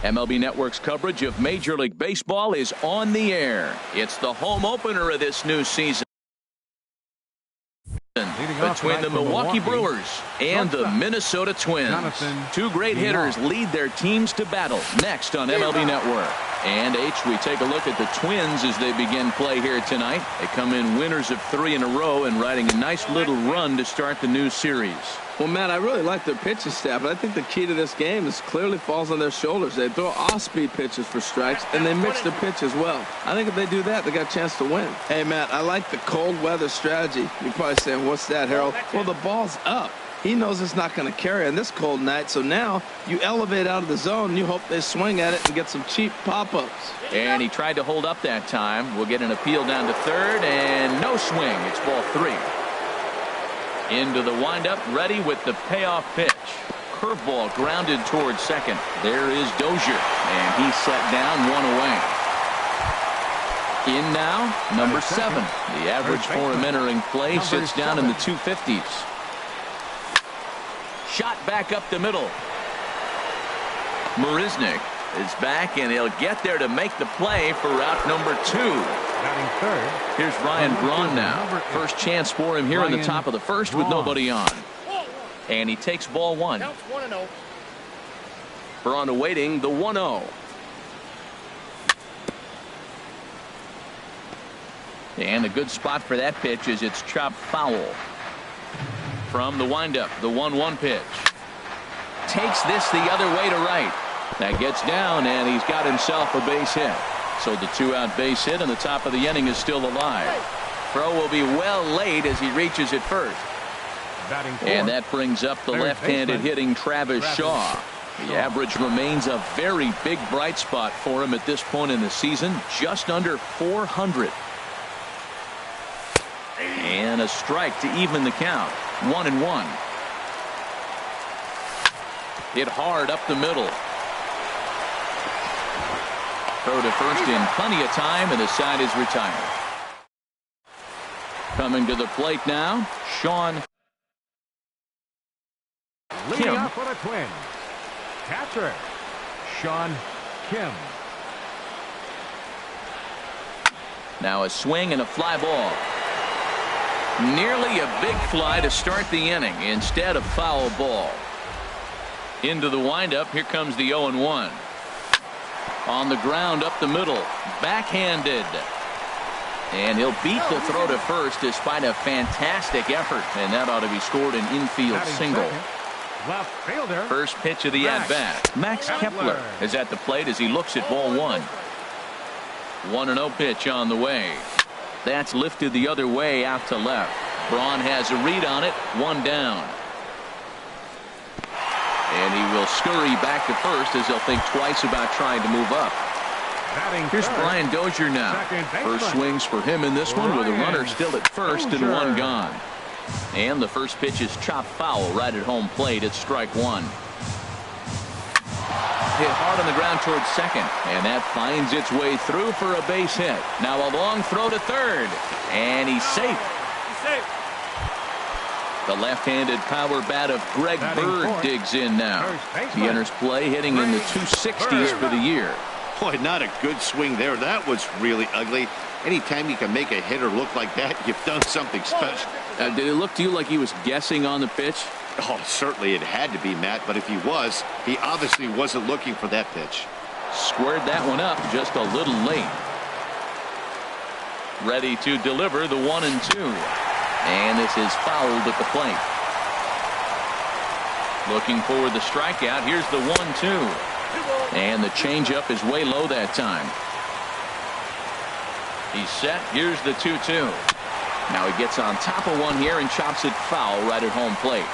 MLB Network's coverage of Major League Baseball is on the air. It's the home opener of this new season between the Milwaukee Brewers and the Minnesota Twins. Two great hitters lead their teams to battle next on MLB Network. And we take a look at the Twins as they begin play here tonight. They come in winners of 3 in a row and riding a nice little run to start the new series. Well, Matt, I really like their pitching staff, but I think the key to this game is clearly falls on their shoulders. They throw off-speed pitches for strikes, and they mix their pitch as well. I think if they do that, they got a chance to win. Hey, Matt, I like the cold weather strategy. You're probably saying, what's that, Harold? Well, the ball's up. He knows it's not going to carry on this cold night, so now you elevate out of the zone, and you hope they swing at it and get some cheap pop-ups. And he tried to hold up that time. We'll get an appeal down to third, and no swing. It's ball 3. Into the windup, ready with the payoff pitch. Curveball grounded towards second. There is Dozier, and he's set down, 1 away. In now, number 7. The average for him entering play sits down in the 250s. Shot back up the middle. Marisnik is back, and he'll get there to make the play for route number 2. Here's Ryan Braun now. First chance for him here in the top of the first with nobody on. And he takes ball 1. Braun awaiting the 1-0. And a good spot for that pitch is it's chopped foul. From the windup, the 1-1 pitch. Takes this the other way to right. That gets down, and he's got himself a base hit. So the 2-out base hit, and the top of the inning is still alive. Throw will be well laid as he reaches it first. And that brings up the left-handed hitting Travis Shaw. The average remains a very big bright spot for him at this point in the season, just under 400. And a strike to even the count. 1-1. Hit hard up the middle. Throw to first in plenty of time, and the side is retired. Coming to the plate now, Sean Leading up for the Twins, catcher Sean Kim. Now a swing and a fly ball. Nearly a big fly to start the inning instead of foul ball. Into the windup, here comes the 0-1. On the ground up the middle, backhanded. And he'll beat the throw to first despite a fantastic effort, and that ought to be scored an infield single. Left fielder. First pitch of the at-bat. Max Kepler is at the plate as he looks at ball 1. 1-0 pitch on the way. That's lifted the other way out to left. Braun has a read on it, 1 down. And he will scurry back to first as he'll think twice about trying to move up. Here's Brian Dozier now. First swings for him in this one with a runner still at first and 1 gone. And the first pitch is chopped foul right at home plate. It's strike 1. Hit hard on the ground towards second, and that finds its way through for a base hit. Now a long throw to third, and he's safe. The left-handed power bat of Greg Bird digs in now. He enters play hitting in the 260s for the year. Boy, not a good swing there. That was really ugly. Anytime you can make a hitter look like that, you've done something special. Did it look to you like he was guessing on the pitch? Oh, certainly it had to be, Matt, but if he was, he obviously wasn't looking for that pitch. Squared that one up just a little late. Ready to deliver the 1-2. And this is fouled at the plate. Looking for the strikeout. Here's the 1-2. And the changeup is way low that time. He's set. Here's the 2-2. Now he gets on top of one here and chops it foul right at home plate.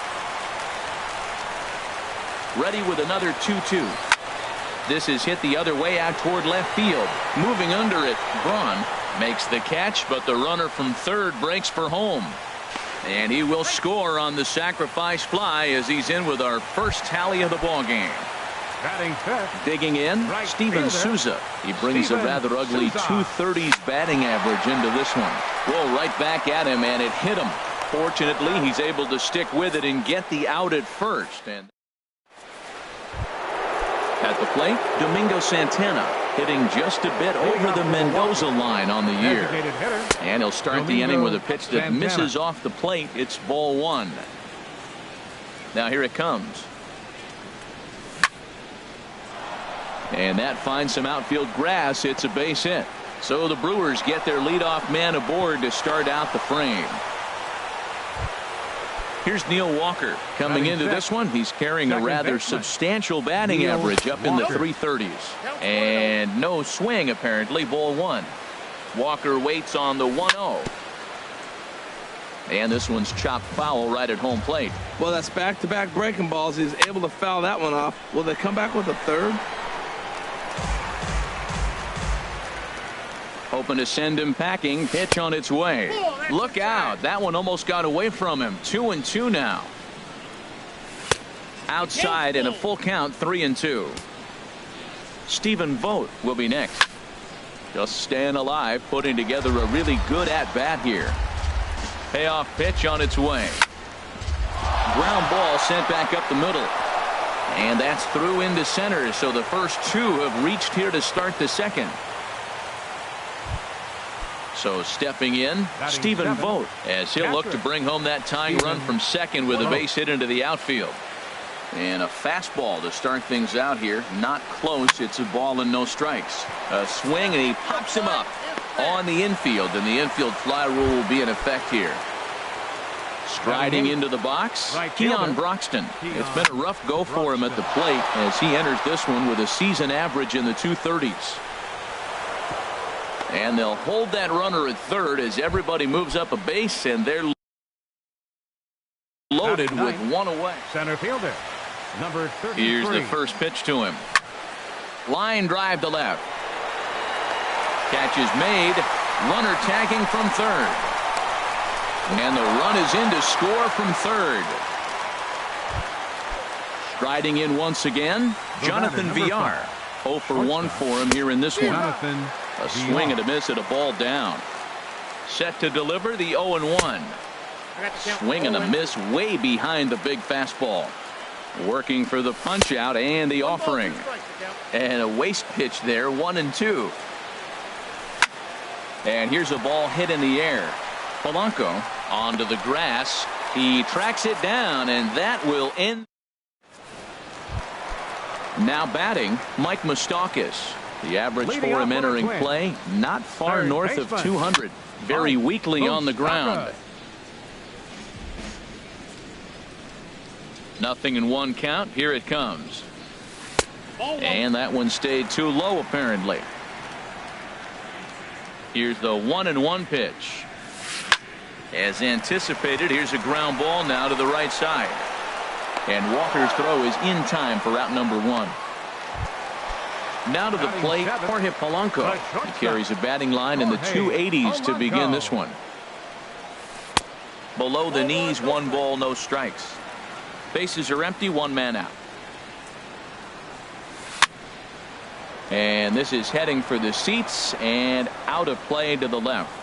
Ready with another 2-2. This is hit the other way out toward left field. Moving under it, Braun makes the catch, but the runner from third breaks for home. And he will score on the sacrifice fly as he's in with our first tally of the ball game. Batting fifth. Digging in, Steven Souza. He brings a rather ugly 230s batting average into this one. Roll right back at him, and it hit him. Fortunately, he's able to stick with it and get the out at first. And At the plate, Domingo Santana hitting just a bit over the Mendoza line on the year. And he'll start the inning with a pitch that misses off the plate. It's ball one. Now here it comes. And that finds some outfield grass. It's a base hit. So the Brewers get their leadoff man aboard to start out the frame. Here's Neil Walker coming into this one. He's carrying a rather substantial batting average up in the 330s. And no swing apparently. Ball one. Walker waits on the 1-0. And this one's chopped foul right at home plate. Well, that's back-to-back breaking balls. He's able to foul that one off. Will they come back with a third? Hoping to send him packing. Pitch on its way. Look out. That one almost got away from him. 2-2 now. Outside and a full count. 3-2. Stephen Vogt will be next. Just staying alive, putting together a really good at-bat here. Payoff pitch on its way. Ground ball sent back up the middle. And that's through into center. So the first two have reached here to start the second. So stepping in, Stephen Vogt, as he'll look to bring home that tying run from second with a base hit into the outfield. And a fastball to start things out here. Not close. It's a ball and no strikes. A swing, and he pops him up on the infield, and the infield fly rule will be in effect here. Striding into the box, Keon Broxton. It's been a rough go for him at the plate as he enters this one with a season average in the 230s. And they'll hold that runner at third as everybody moves up a base, and they're loaded with one away. Center fielder, number 33. Here's the first pitch to him. Line drive to left. Catch is made. Runner tagging from third. And the run is in to score from third. Striding in once again, Jonathan Villar. 0 for 1 for him here in this one. A swing and a miss at a ball down. Set to deliver the 0-1. Swing and a miss way behind the big fastball. Working for the punch out and the offering. And a waste pitch there, 1-2. And here's a ball hit in the air. Polanco onto the grass. He tracks it down, and that will end. Now batting, Mike Moustakas. The average for him entering play, not far north of 200. Very weakly on the ground. 0-1 count. Here it comes. And that one stayed too low apparently. Here's the 1-1 pitch. As anticipated, here's a ground ball now to the right side. And Walker's throw is in time for out number one. Now to the plate, Jorge Polanco. He carries a batting line in the 280s to begin this one. Below the knees, 1 ball, no strikes. Bases are empty, 1 man out. And this is heading for the seats and out of play to the left.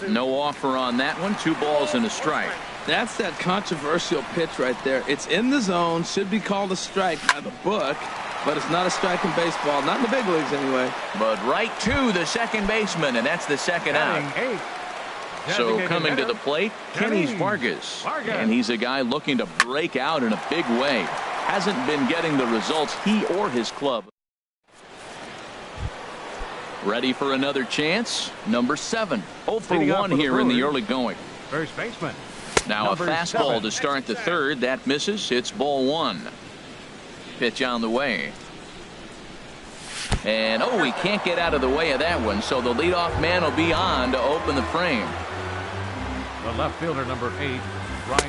No offer on that one. 2 balls and a strike. That's that controversial pitch right there. It's in the zone, should be called a strike by the book, but it's not a strike in baseball, not in the big leagues anyway. But right to the second baseman, and that's the second out. So coming to the plate, Kenny Vargas. And he's a guy looking to break out in a big way. Hasn't been getting the results he or his club. Ready for another chance. Number 7. 0 for 1 here in the early going. First baseman. Now a fastball to start the third. That misses. It's ball 1. Pitch on the way. And he can't get out of the way of that one. So the leadoff man will be on to open the frame. The left fielder, number 8,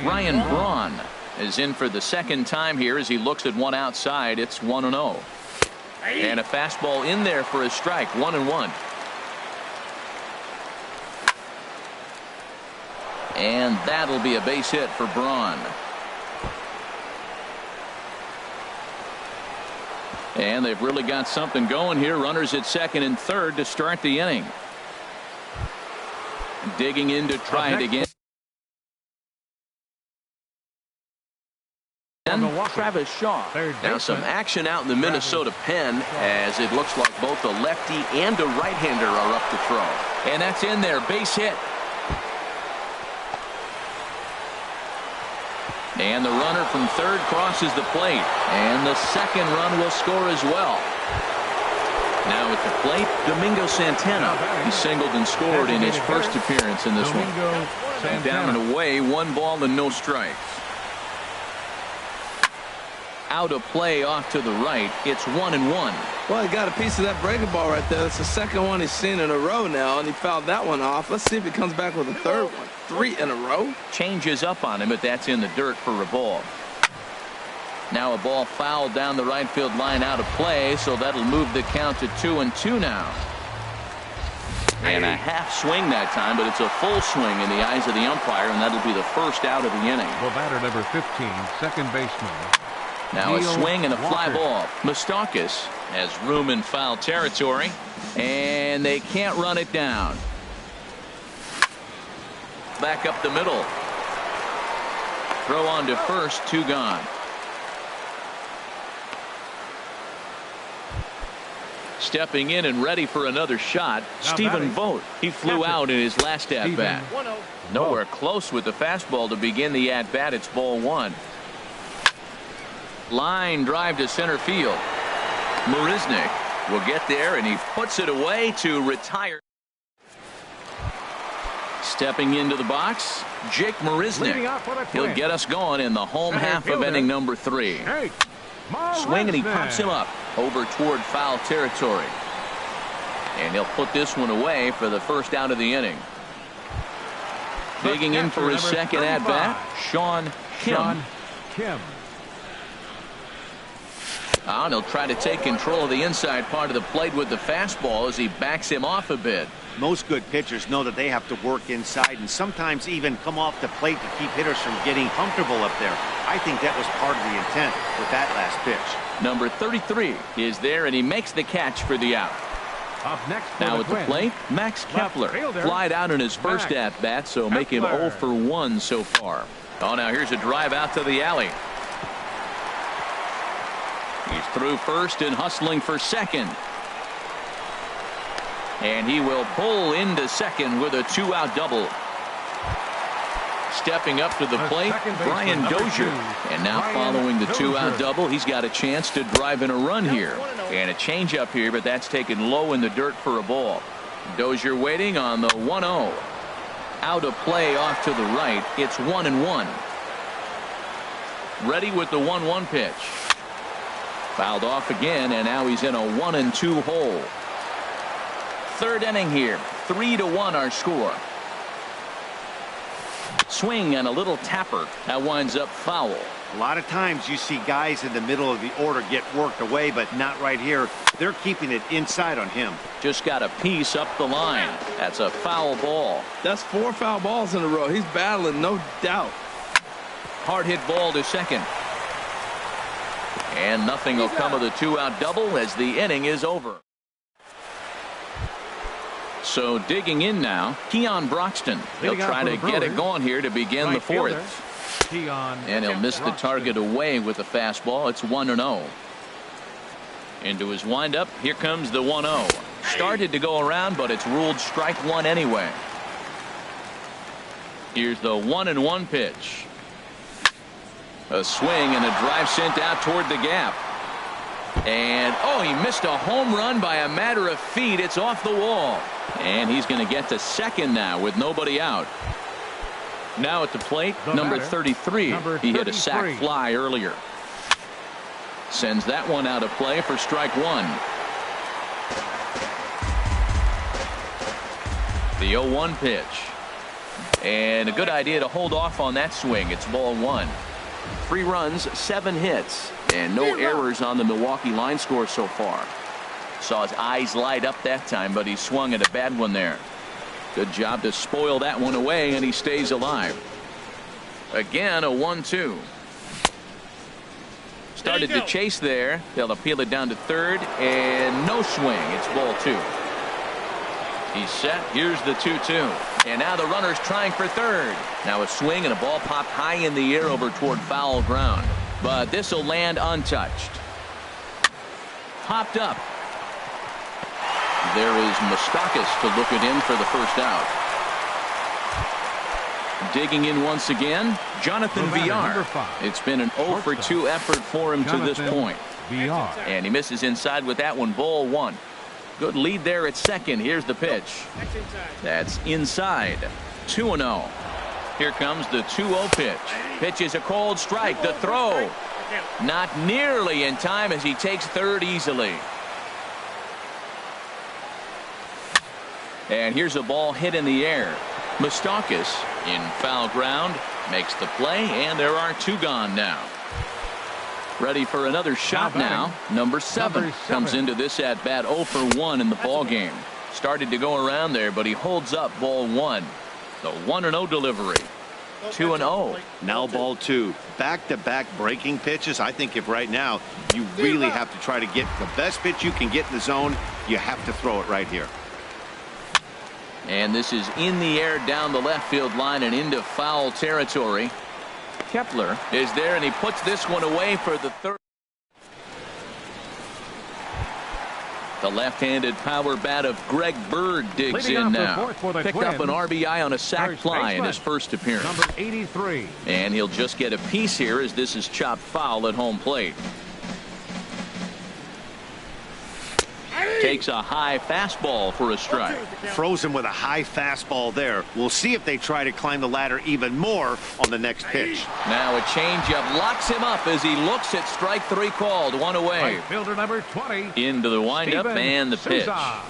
Ryan Braun is in for the second time here as he looks at one outside. It's 1-0. And a fastball in there for a strike. 1-1. And that'll be a base hit for Braun. And they've really got something going here. Runners at second and third to start the inning. Digging in to try it again. man, Milwaukee. Travis Shaw. Third Now some baseman, action out in the Minnesota pen, as it looks like both a lefty and a right-hander are up to throw. And that's in there, base hit. And the runner from third crosses the plate. And the second run will score as well. Now at the plate, Domingo Santana. He singled and scored in his first appearance in this one. And down and away, 1 ball and no strikes. Out of play off to the right. It's 1-1. Well, he got a piece of that breaking ball right there. That's the second one he's seen in a row now, and he fouled that one off. Let's see if he comes back with a third one. 3 in a row. Changes up on him, but that's in the dirt for a ball. Now a ball fouled down the right field line out of play, so that'll move the count to 2-2 now. And a half swing that time, but it's a full swing in the eyes of the umpire, and that'll be the first out of the inning. The batter, number 15, second baseman. Now a swing and a fly ball. Moustakas has room in foul territory, and they can't run it down. Back up the middle. Throw on to first, 2 gone. Stepping in and ready for another shot, Stephen Vogt. He flew out in his last at-bat. Nowhere close with the fastball to begin the at-bat. It's ball 1. Line drive to center field. Marisnik will get there, and he puts it away to retire. Stepping into the box, Jake Marisnik. He'll get us going in the home half of inning number 3. Swing, and he pops him up over toward foul territory. And he'll put this one away for the first out of the inning. Digging in for his second at-bat, Sean Kim. And he'll try to take control of the inside part of the plate with the fastball as he backs him off a bit. Most good pitchers know that they have to work inside and sometimes even come off the plate to keep hitters from getting comfortable up there. I think that was part of the intent with that last pitch. Number 33 is there, and he makes the catch for the out. Up next now at the plate, Max Kepler flied out in his first at-bat, so make him 0 for 1 so far. Oh, now here's a drive out to the alley. He's through first and hustling for second. And he will pull into second with a 2-out double. Stepping up to the plate, Brian Dozier. And now following the 2-out double, he's got a chance to drive in a run here. And a changeup here, but that's taken low in the dirt for a ball. Dozier waiting on the 1-0. Out of play off to the right. It's 1-1. Ready with the 1-1 pitch. Fouled off again, and now he's in a 1-2 hole. Third inning here. 3-1 our score. Swing and a little tapper. That winds up foul. A lot of times you see guys in the middle of the order get worked away, but not right here. They're keeping it inside on him. Just got a piece up the line. That's a foul ball. That's 4 foul balls in a row. He's battling, no doubt. Hard hit ball to second. And nothing will come of the 2-out double as the inning is over. So digging in now, Keon Broxton. He'll try to get it going here to begin the 4th. And he'll miss the target away with the fastball. It's 1-0. Into his windup. Here comes the 1-0. Started to go around, but it's ruled strike 1 anyway. Here's the 1-1 pitch. A swing and a drive sent out toward the gap. And he missed a home run by a matter of feet. It's off the wall. And he's going to get to second now with nobody out. Now at the plate, number 33. He hit a sac fly earlier. Sends that one out of play for strike 1. The 0-1 pitch. And a good idea to hold off on that swing. It's ball 1. 3 runs, 7 hits, and no errors on the Milwaukee line score so far. Saw his eyes light up that time, but he swung at a bad one there. Good job to spoil that one away, and he stays alive. Again, a 1-2. Started to chase there. They'll appeal it down to third, and no swing. It's ball 2. He's set. Here's the 2-2. And now the runner's trying for third. Now a swing and a ball popped high in the air over toward foul ground. but this will land untouched. Popped up. There is Moustakas to look at him for the first out. Digging in once again, Jonathan Villar. It's been an 0 for 2 effort for him to this point. And he misses inside with that one. Ball 1. Good lead there at second. Here's the pitch. That's inside. 2-0. Here comes the 2-0 pitch. Pitch is a cold strike. The throw. Not nearly in time as he takes third easily. And here's a ball hit in the air. Moustakas in foul ground makes the play, and there are 2 gone now. Ready for another shot now. Number 7 comes into this at bat 0 for 1 in the ball game. Started to go around there, but he holds up ball 1. The 1-0 delivery. 2-0. Now ball 2. Back-to-back breaking pitches. I think if right now you really have to try to get the best pitch you can get in the zone, you have to throw it right here. And this is in the air down the left field line and into foul territory. Kepler is there, and he puts this one away for the third. The left-handed power bat of Greg Bird digs in now. Picked up an RBI on a sac fly in his first appearance. Number 83. And he'll just get a piece here as this is chopped foul at home plate. Takes a high fastball for a strike. Throws him with a high fastball there. We'll see if they try to climb the ladder even more on the next pitch. Now a changeup locks him up as he looks at strike 3 called. 1 away. Right fielder number 20. Into the windup and the pitch. Souza.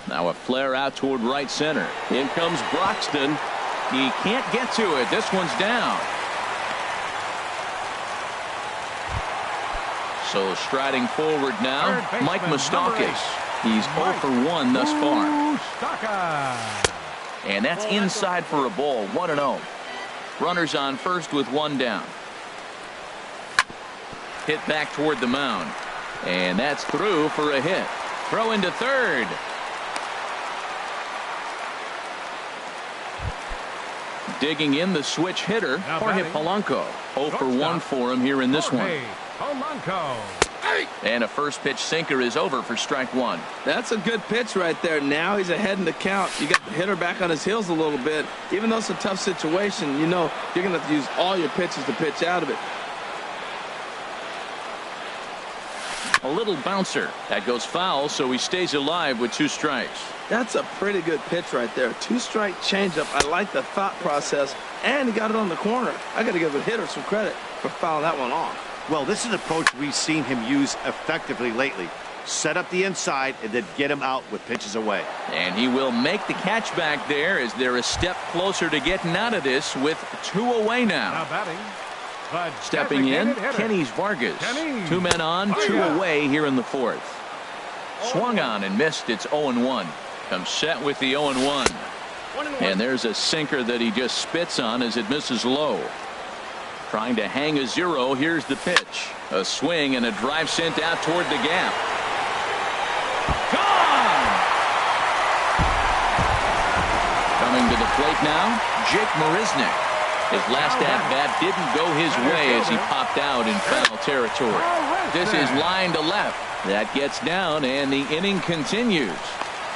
Now a flare out toward right center. In comes Broxton. He can't get to it. This one's down. So striding forward now, Mike Moustakas. He's 0 for 1 thus far. And that's inside for a ball. 1-0. Runners on first with 1 down. Hit back toward the mound. And that's through for a hit. Throw into third. Digging in the switch hitter, Jorge Polanco. 0 for 1 for him here in this one. And a first pitch sinker is over for strike 1. That's a good pitch right there. Now he's ahead in the count. You got the hitter back on his heels a little bit. Even though it's a tough situation, you know you're going to have to use all your pitches to pitch out of it. A little bouncer. That goes foul, so he stays alive with 2 strikes. That's a pretty good pitch right there. 2-strike changeup. I like the thought process, and he got it on the corner. I got to give the hitter some credit for fouling that one off. Well, this is an approach we've seen him use effectively lately. Set up the inside and then get him out with pitches away. And he will make the catch back there as they're a step closer to getting out of this with 2 away now. Stepping in, Kenny's Vargas. 2 men on, 2 away here in the 4th. Swung on and missed. It's 0-1. Comes set with the 0-1. And there's a sinker that he just spits on as it misses low. Trying to hang a 0. Here's the pitch. A swing and a drive sent out toward the gap. Gone! Coming to the plate now, Jake Marisnick. His last at-bat didn't go his way as he popped out in foul territory. This is line to left. That gets down, and the inning continues.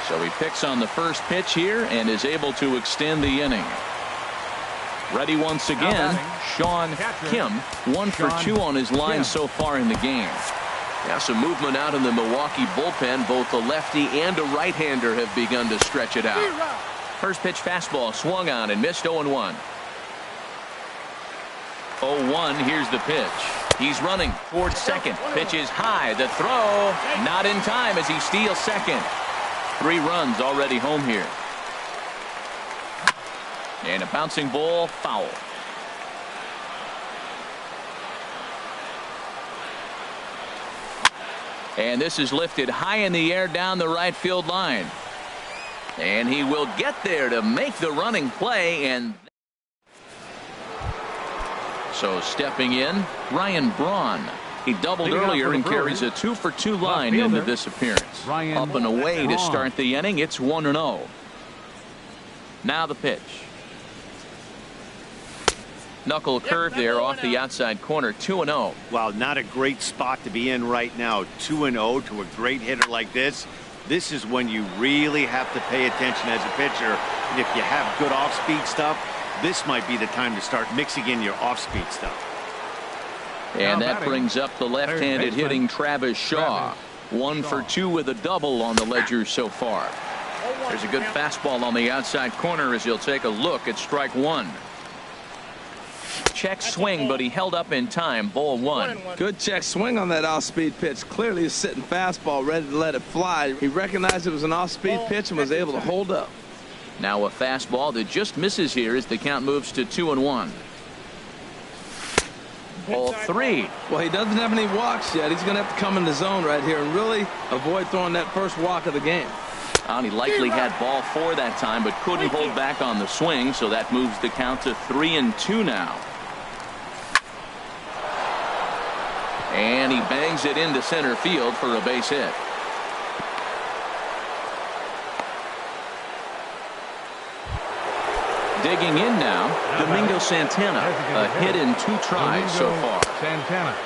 So he picks on the first pitch here and is able to extend the inning. Ready once again, Sean Kim, 1 for 2 on his line so far in the game. Yeah, some movement out in the Milwaukee bullpen. Both a lefty and a right-hander have begun to stretch it out. First pitch fastball swung on and missed. 0-1. 0-1. Here's the pitch. He's running towards second. Pitch is high. The throw not in time as he steals second. 3 runs already home here. And a bouncing ball, foul. And this is lifted high in the air down the right field line. And he will get there to make the running play. And so stepping in, Ryan Braun. He doubled earlier and carries a 2 for 2 line into this appearance. Up and away to start the inning. It's 1-0. Now the pitch. Knuckle curve there off the outside corner. 2-0. Well, not a great spot to be in right now. 2-0 to a great hitter like this. This is when you really have to pay attention as a pitcher. And if you have good off-speed stuff, this might be the time to start mixing in your off-speed stuff. And that brings up the left-handed hitting Travis Shaw. 1 for 2 with a double on the ledger so far. There's a good fastball on the outside corner as he'll take a look at strike 1. Check swing, but he held up in time. Ball 1. Good check swing on that off-speed pitch. Clearly he's sitting fastball, ready to let it fly. He recognized it was an off-speed pitch and was able to hold up. Now a fastball that just misses here as the count moves to 2-1. Ball 3. Well, he doesn't have any walks yet. He's going to have to come in the zone right here and really avoid throwing that first walk of the game. He likely had ball 4 that time, but couldn't hold back on the swing, so that moves the count to 3-2 now. And he bangs it into center field for a base hit. Digging in now, Domingo Santana. A hit in 2 tries so far.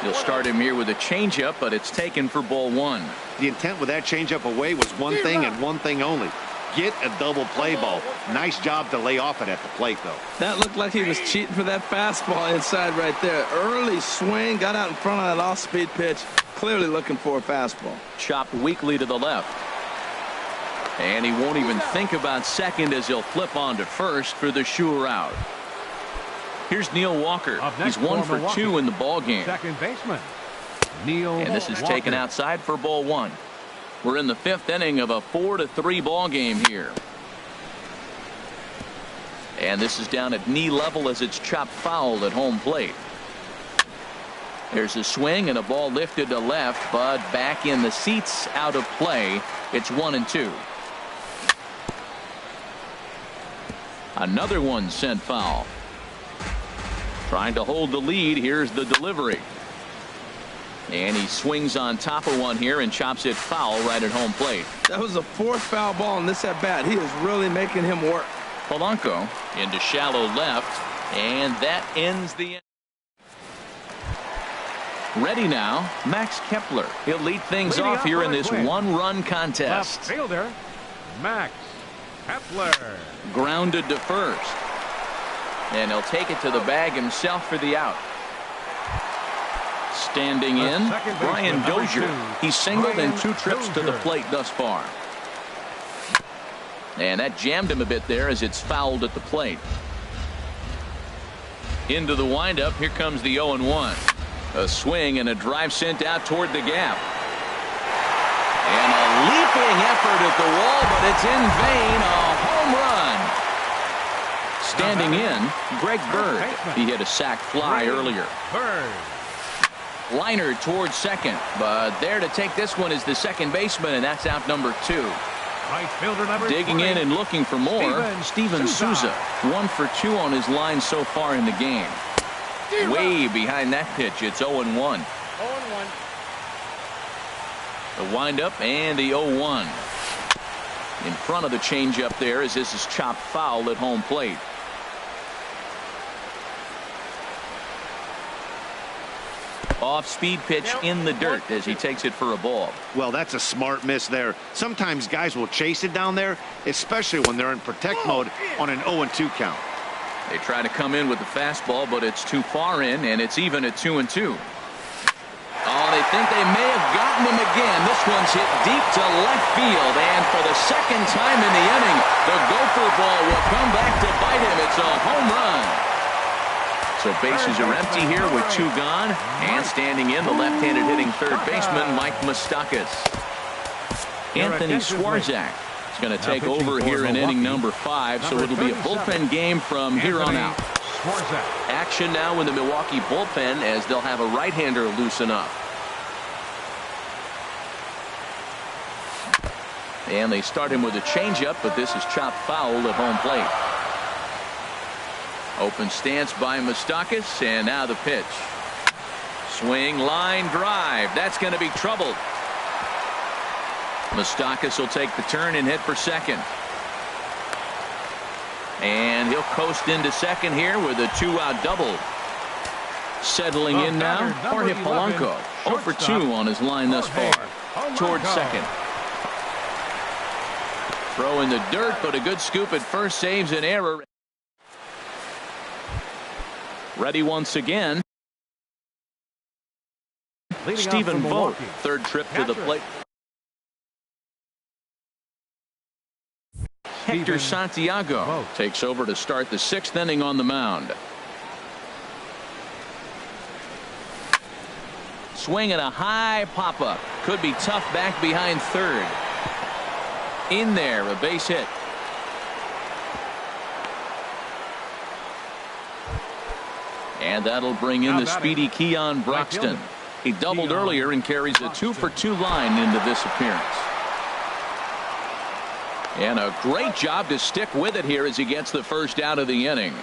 He'll start him here with a changeup, but it's taken for ball 1. The intent with that changeup away was one thing and one thing only. Get a double play ball. Nice job to lay off it at the plate, though. That looked like he was cheating for that fastball inside right there. Early swing, got out in front of that off-speed pitch. Clearly looking for a fastball. Chopped weakly to the left. And he won't even think about second as he'll flip on to first for the sure out. Here's Neil Walker. He's 1 for 2 in the ball game. Second baseman, Neil And this is Walker. taken outside for ball 1. We're in the 5th inning of a 4-3 ball game here. And this is down at knee level as it's chopped foul at home plate. There's a swing and a ball lifted to left, but back in the seats, out of play. It's 1-2. Another one sent foul. Trying to hold the lead. Here's the delivery. And he swings on top of one here and chops it foul right at home plate. That was the 4th foul ball in this at bat. He is really making him work. Polanco into shallow left, and that ends the inning. Ready now, Max Kepler. He'll lead things off here in this 1-run contest. Left fielder, Max Kepler. Grounded to first. And he'll take it to the bag himself for the out. Standing in, Brian Dozier. He's singled in 2 trips to the plate thus far. And that jammed him a bit there as it's fouled at the plate. Into the windup. Here comes the 0-1. A swing and a drive sent out toward the gap. And a leaping effort at the wall, but it's in vain. A home run. Standing in, Greg Bird. He hit a sac fly earlier. Bird. Liner towards second, but there to take this one is the second baseman, and that's out number 2. Right fielder number Digging 3. in and looking for more, Steven Souza. 1 for 2 on his line so far in the game. Way behind that pitch. It's 0-1. 0-1. The windup and the 0-1. In front of the changeup there as this is chopped foul at home plate. Off-speed pitch in the dirt as he takes it for a ball. Well, that's a smart miss there. Sometimes guys will chase it down there, especially when they're in protect mode on an 0-2 count. They try to come in with the fastball, but it's too far in, and it's even at 2-2. Oh, they think they may have gotten him again. This one's hit deep to left field, and for the second time in the inning, the gopher ball will come back to bite him. It's a home run. So bases are empty here with 2 gone, and standing in the left-handed hitting third baseman Mike Moustakas. Anthony Swarzak is going to take over here in inning number 5, so it'll be a bullpen game from here on out. Action now in the Milwaukee bullpen as they'll have a right-hander loosen up. And they start him with a changeup, but this is chopped foul at home plate. Open stance by Moustakas, and now the pitch. Swing, line, drive. That's going to be troubled. Moustakas will take the turn and hit for second. And he'll coast into second here with a 2-out double. Settling in now, Jorge Polanco. 0 for 2 on his line thus far. Towards second. Throw in the dirt, but a good scoop at first saves an error. Ready once again. Stephen Vogt, third trip to the plate. Hector Santiago takes over to start the 6th inning on the mound. Swing and a high pop-up. Could be tough back behind third. In there, a base hit. And that'll bring in the speedy Keon Broxton. He doubled earlier and carries a 2 for 2 line into this appearance. And a great job to stick with it here as he gets the first out of the inning.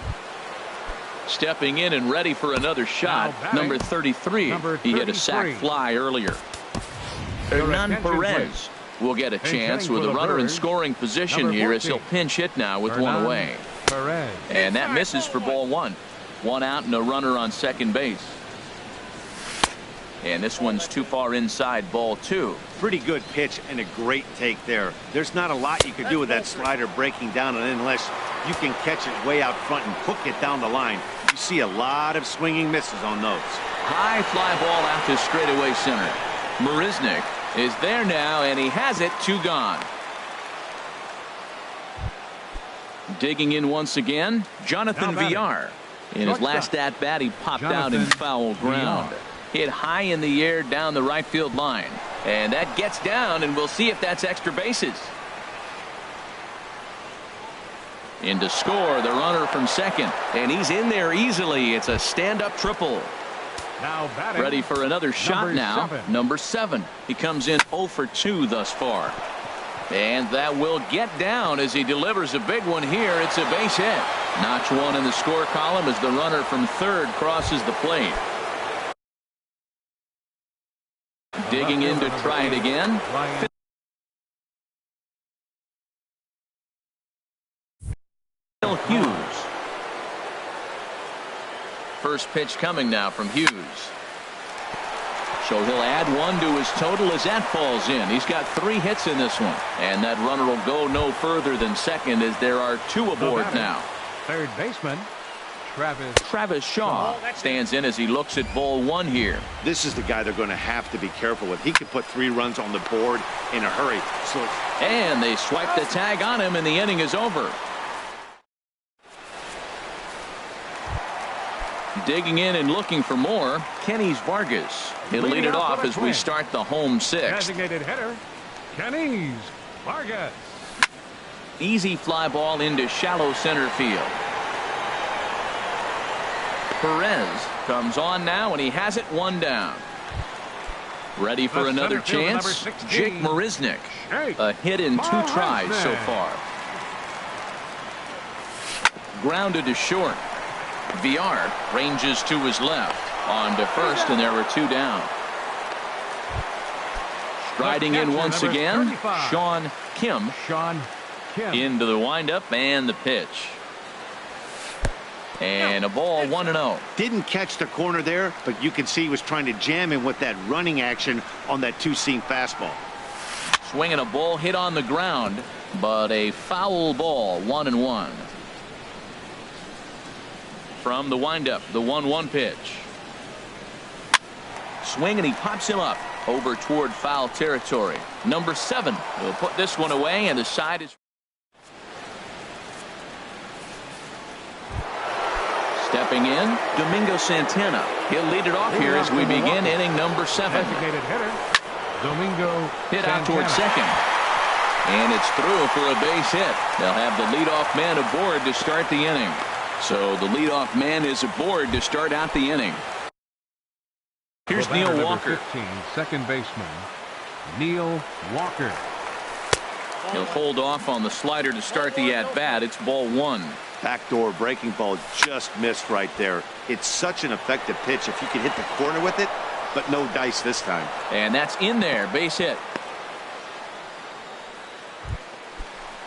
Stepping in and ready for another shot, number 33. He hit a sac fly earlier. Hernan Perez will get a chance with a runner in scoring position here as he'll pinch hit now with one away. And that misses for ball 1. 1 out and a runner on second base. And this one's too far inside, ball 2. Pretty good pitch and a great take there. There's not a lot you can do with that slider breaking down, and unless you can catch it way out front and hook it down the line, you see a lot of swinging misses on those. High fly ball out to straightaway center. Marisnick is there now, and he has it. 2 gone. Digging in once again, Jonathan Villar. In his last at-bat, he popped out in foul ground. Hit high in the air down the right field line. And that gets down, and we'll see if that's extra bases. In to score, the runner from second. And he's in there easily. It's a stand-up triple. Ready for another shot now. Number 7. He comes in 0 for 2 thus far. And that will get down as he delivers a big one here. It's a base hit. Notch 1 in the score column as the runner from third crosses the plate. Digging in to try it again. Phil Hughes. First pitch coming now from Hughes. So he'll add 1 to his total as that falls in. He's got 3 hits in this one. And that runner will go no further than second as there are 2 aboard now. Third baseman, Travis Shaw stands in as he looks at ball 1 here. This is the guy they're going to have to be careful with. He can put 3 runs on the board in a hurry. And they swipe the tag on him, and the inning is over. Digging in and looking for more, Kenys Vargas. He'll lead it off as we start the home 6th. Designated hitter, Kenys Vargas. Easy fly ball into shallow center field. Perez comes on now, and he has it 1 down. Ready for another chance. Jake Marisnick. A hit in 2 tries so far. Grounded to short. Villar ranges to his left. On to first, and there were 2 down. Striding in once again, Sean Kim. Into the windup and the pitch. And a ball 1-0. Didn't catch the corner there, but you can see he was trying to jam him with that running action on that 2-seam fastball. Swinging a ball hit on the ground, but a foul ball. 1-1. From the windup, the 1-1 pitch. Swing, and he pops him up over toward foul territory. Number 7 will put this one away, and the side is. Stepping in, Domingo Santana. He'll lead it off here as we begin inning number 7. Designated hitter, Domingo hit out toward second. And it's through for a base hit. They'll have the leadoff man aboard to start the inning. So the leadoff man is aboard to start out the inning. Here's Neil Walker. 15, second baseman, Neil Walker. He'll hold off on the slider to start the at-bat. It's ball 1. Backdoor breaking ball just missed right there. It's such an effective pitch if you can hit the corner with it, but no dice this time. And that's in there. Base hit.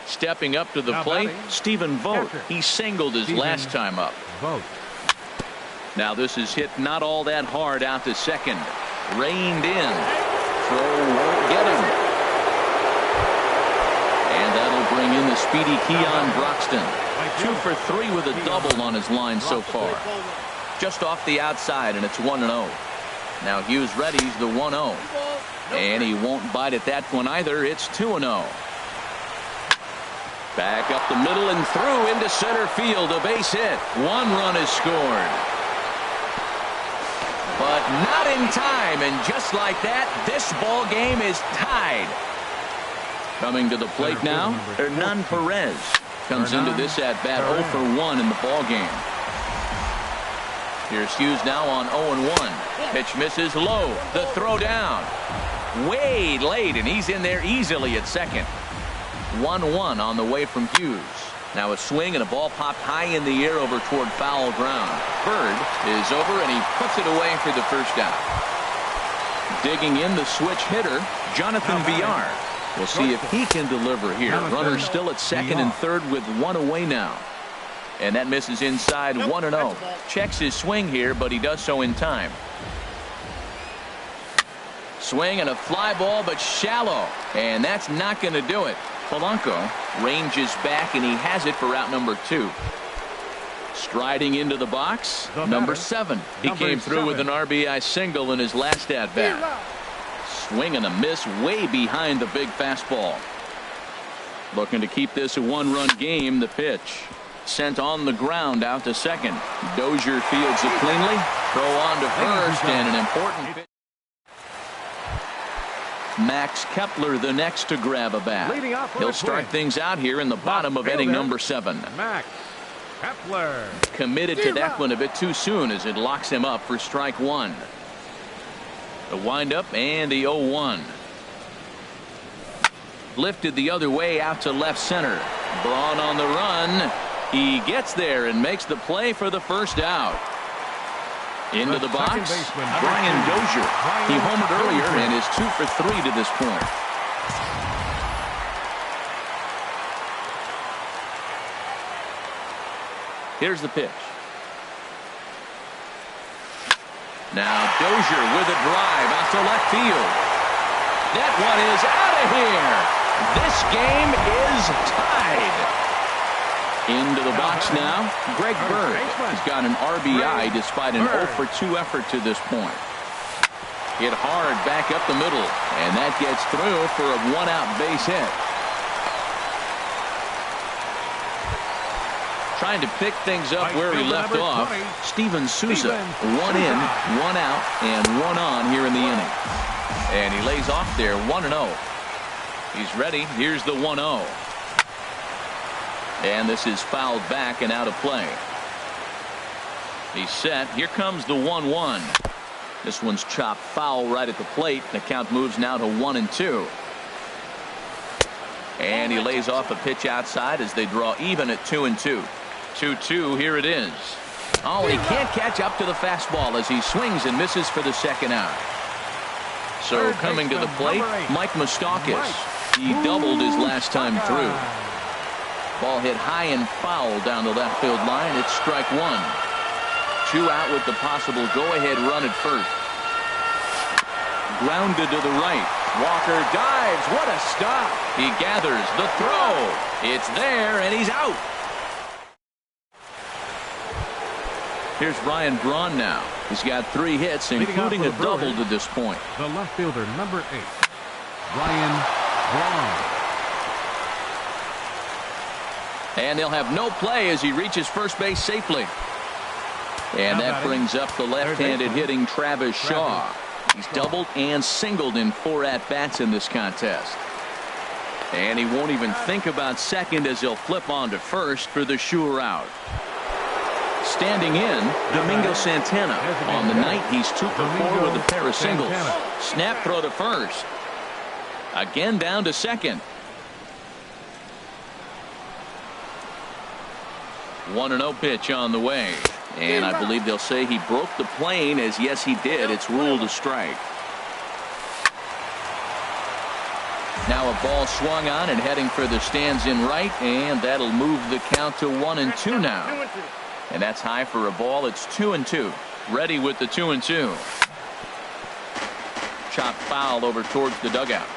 Stepping up to the Now plate, batting, Stephen Vogt. catcher. He singled his Stephen last time up. Vogt. Now this is hit not all that hard out to second. Reined in. Throw won't get him. And that'll bring in the speedy Keon Broxton. 2 for 3 with a double on his line so far. Just off the outside, and it's 1-0. Now Hughes readies the 1-0. And he won't bite at that one either. It's 2-0. Back up the middle and through into center field. A base hit. 1 run is scored. But not in time, and just like that, this ball game is tied. Coming to the plate now, Hernan Perez comes into this at bat 0 for 1 in the ball game. Here's Hughes now on 0-1. Pitch misses low. The throw down. Way late, and he's in there easily at second. 1-1 on the way from Hughes. Now a swing and a ball popped high in the air over toward foul ground. Bird is over, and he puts it away for the first out. Digging in the switch hitter, Jonathan Villar. We'll see if he can deliver here. Runner still at second and third with 1 away now. And that misses inside. 1-0. Checks his swing here, but he does so in time. Swing and a fly ball, but shallow. And that's not going to do it. Polanco ranges back, and he has it for out number 2. Striding into the box, number 7. He came through with an RBI single in his last at bat. Swing and a miss way behind the big fastball. Looking to keep this a 1-run game. The pitch sent on the ground out to second. Dozier fields it cleanly. Throw on to first, and an important pitch. Max Kepler the next to grab a bat. He'll start things out here in the bottom of inning number 7. Max Kepler. Committed to that one a bit too soon as it locks him up for strike 1. The windup and the 0-1. Lifted the other way out to left center. Braun on the run. He gets there and makes the play for the first out. Into the box, Brian Dozier. He homered earlier and is 2 for 3 to this point. Here's the pitch. Now Dozier with a drive out to left field. That one is out of here. This game is tied. Into the box now, Greg Bird. He's got an RBI despite an 0 for 2 effort to this point. Hit hard back up the middle, and that gets through for a 1-out base hit. Trying to pick things up where he left off. Steven Souza, 1 in, 1 out, and 1 on here in the inning. And he lays off there, 1-0. He's ready. Here's the 1-0. And this is fouled back and out of play. He's set. Here comes the 1-1. This one's chopped foul right at the plate. The count moves now to 1-2. And he lays off a pitch outside as they draw even at 2-2. 2-2. Here it is. Oh, and he can't catch up to the fastball as he swings and misses for the second out. So coming to the plate, Mike Moustakas. He doubled his last time through. Ball hit high and foul down the left field line. It's strike 1. 2 out with the possible go-ahead run at first. Grounded to the right. Walker dives. What a stop. He gathers the throw. It's there, and he's out. Here's Ryan Braun now. He's got 3 hits, including a double to this point. The left fielder, number 8, Ryan Braun. And they'll have no play as he reaches first base safely. And that brings up the left-handed hitting Travis Shaw. He's doubled and singled in 4 at-bats in this contest. And he won't even think about second as he'll flip on to first for the sure out. Standing in, Domingo Santana. On the night, he's 2 for 4 with a pair of singles. Snap throw to first. Again down to second. 1-0 pitch on the way. And I believe they'll say he broke the plane, as yes he did. It's ruled a strike. Now a ball swung on and heading for the stands in right, and that'll move the count to 1-2 now. And that's high for a ball. It's 2-2. Ready with the 2-2. Chop foul over towards the dugout.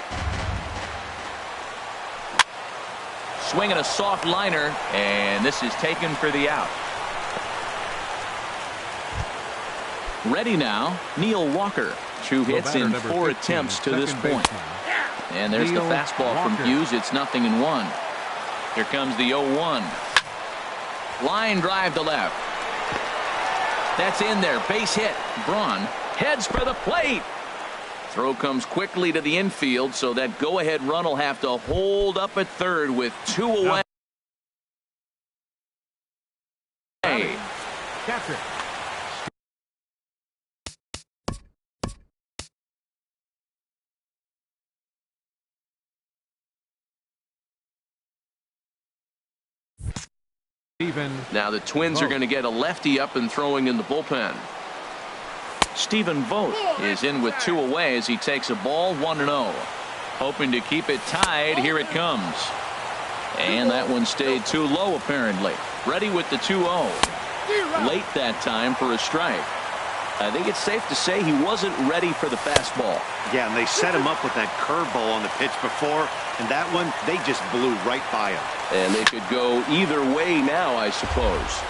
Swinging a soft liner, and this is taken for the out. Ready now, Neil Walker. 2 hits in 4 attempts to this point. And there's the fastball from Hughes. It's 0-1. Here comes the 0-1. Line drive to left. That's in there. Base hit. Braun heads for the plate. Throw comes quickly to the infield, so that go-ahead run will have to hold up at third with 2 away. Catcher. Now the Twins are going to get a lefty up and throwing in the bullpen. Stephen Vogt is in with 2 away as he takes a ball 1-0. Hoping to keep it tied. Here it comes. And that one stayed too low apparently. Ready with the 2-0. Late that time for a strike. I think it's safe to say he wasn't ready for the fastball. Yeah, and they set him up with that curveball on the pitch before, and that one, they just blew right by him. And they could go either way now, I suppose.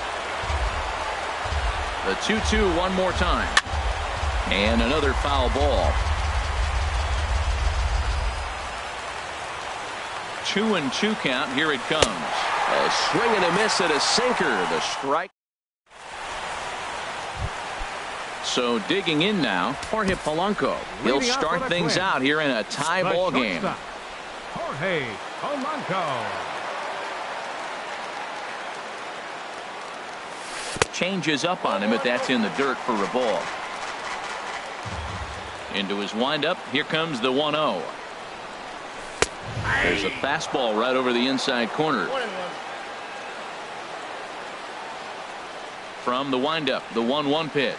The 2-2 one more time. And another foul ball. 2-2 count. Here it comes. A swing and a miss at a sinker. The strike. So digging in now, Jorge Polanco. He'll start things out here in a tie ball game. Jorge Polanco. Changes up on him, but that's in the dirt for a ball. Into his windup. Here comes the 1-0. There's a fastball right over the inside corner. From the windup, the 1-1 pitch.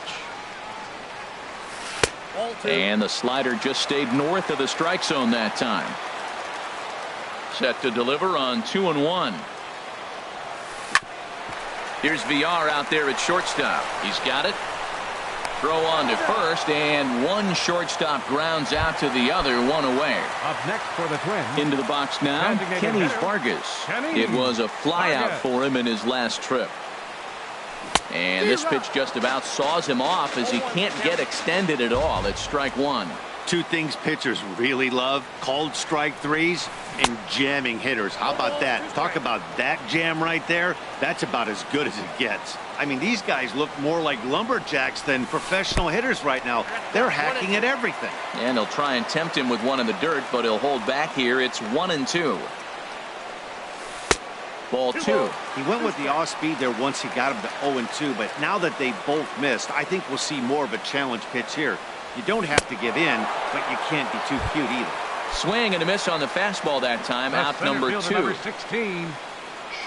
And the slider just stayed north of the strike zone that time. Set to deliver on 2-1. Here's VR out there at shortstop. He's got it. Throw on to first, and one shortstop grounds out to the other, 1 away. Up next for the Twins. Into the box now, Kenny Vargas. It was a flyout for him in his last trip. And this pitch just about saws him off as he can't get extended at all. It's strike 1. 2 things pitchers really love: called strike threes and jamming hitters. How about that? Talk about that jam right there. That's about as good as it gets. I mean, these guys look more like lumberjacks than professional hitters right now. They're hacking at everything. And he'll try and tempt him with one in the dirt, but he'll hold back here. It's 1-2. Ball 2. He went with the off speed there once he got him to 0-2, but now that they both missed, I think we'll see more of a challenge pitch here. You don't have to give in, but you can't be too cute either. Swing and a miss on the fastball that time. Out number 2. Number 16.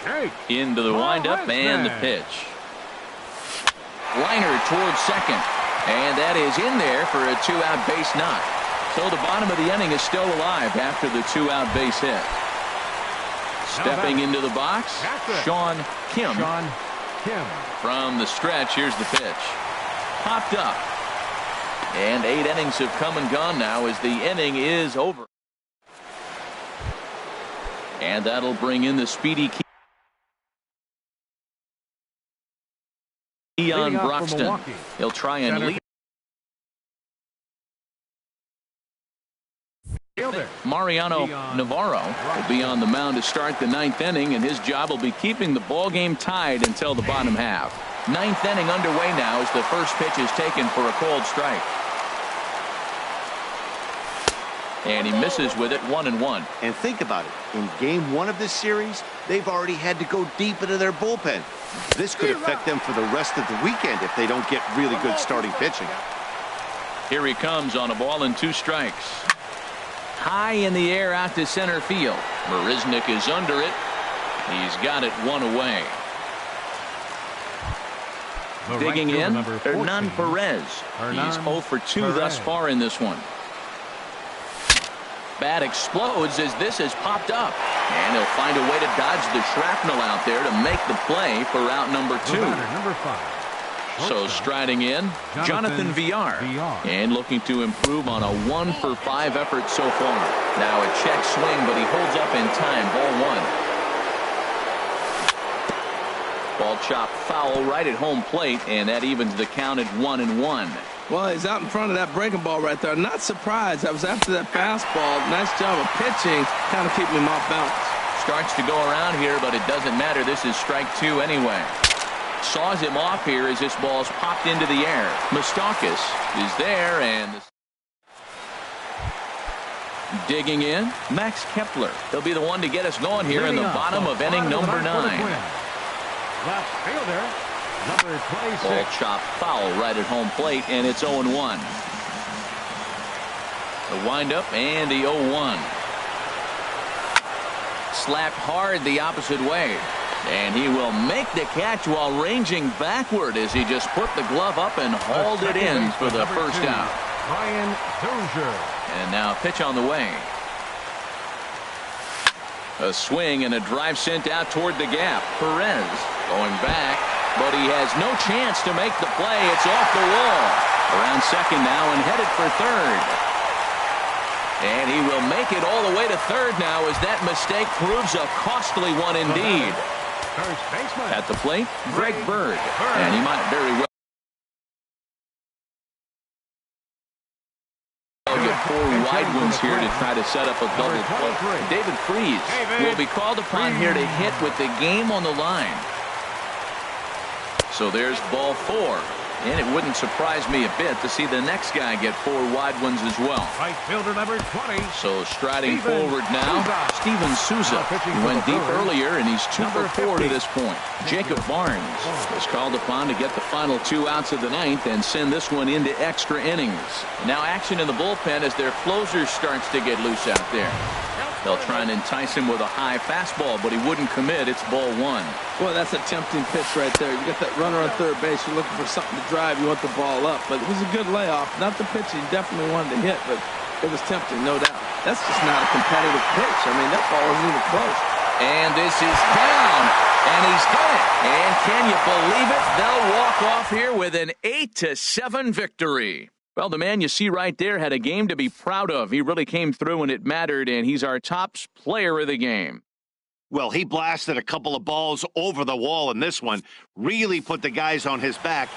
Shake. Into the windup and the pitch. Liner towards second. And that is in there for a 2-out base knock. So the bottom of the inning is still alive after the 2-out base hit. Stepping into the box, Sean Kim. From the stretch, here's the pitch. Popped up. And 8 innings have come and gone now as the inning is over. And that'll bring in the speedy Keon Broxton. He'll try and lead. Mariano Navarro will be on the mound to start the 9th inning, and his job will be keeping the ball game tied until the bottom half. 9th inning underway now as the first pitch is taken for a called strike. And he misses with it, 1-1. And think about it. In game 1 of this series, they've already had to go deep into their bullpen. This could affect them for the rest of the weekend if they don't get really good starting pitching. Here he comes on a ball and 2 strikes. High in the air out to center field. Marisnick is under it. He's got it 1 away. Digging in, Hernan Perez. He's 0 for 2 thus far in this one. Bat explodes as this has popped up. And he'll find a way to dodge the shrapnel out there to make the play for out number 2. Number 5. So striding in, Jonathan Villar. And looking to improve on a 1-for-5 effort so far. Now a check swing, but he holds up in time. Ball 1. Ball chopped foul right at home plate, and that evens the count at 1-1. Well, he's out in front of that breaking ball right there. Not surprised. I was after that fastball. Nice job of pitching. Kind of keeping him off balance. Starts to go around here, but it doesn't matter. This is strike 2 anyway. Saws him off here as this ball's popped into the air. Moustakas is there, and digging in, Max Kepler. He'll be the one to get us going here in the bottom of inning number 9. Left fielder, number 26. Ball chopped foul right at home plate, and it's 0-1. The windup and the 0-1. Slapped hard the opposite way. And he will make the catch while ranging backward as he just put the glove up and hauled it in for the first out. Brian Dozier. And now a pitch on the way. A swing and a drive sent out toward the gap. Perez going back, but he has no chance to make the play. It's off the wall. Around second now and headed for third. And he will make it all the way to third now as that mistake proves a costly one indeed. First baseman. At the plate, Greg Bird. And he might very well get 4 wide ones here to try to set up a double play. David Freese will be called upon here to hit with the game on the line. So there's ball 4. And it wouldn't surprise me a bit to see the next guy get 4 wide ones as well. Right fielder number 20. So striding forward now, Steven Souza. He went deep earlier, and he's 2 for 4 to this point. Jacob Barnes was called upon to get the final 2 outs of the 9th and send this one into extra innings. Now action in the bullpen as their closer starts to get loose out there. They'll try and entice him with a high fastball, but he wouldn't commit. It's ball 1. Boy, that's a tempting pitch right there. You got that runner on third base. You're looking for something to drive. You want the ball up. But it was a good layoff. Not the pitch he definitely wanted to hit, but it was tempting, no doubt. That's just not a competitive pitch. I mean, that ball wasn't even close. And this is down. And he's done it. And can you believe it? They'll walk off here with an 8-7 victory. Well, the man you see right there had a game to be proud of. He really came through when it mattered, and he's our top player of the game. Well, he blasted a couple of balls over the wall in this one, really put the guys on his back.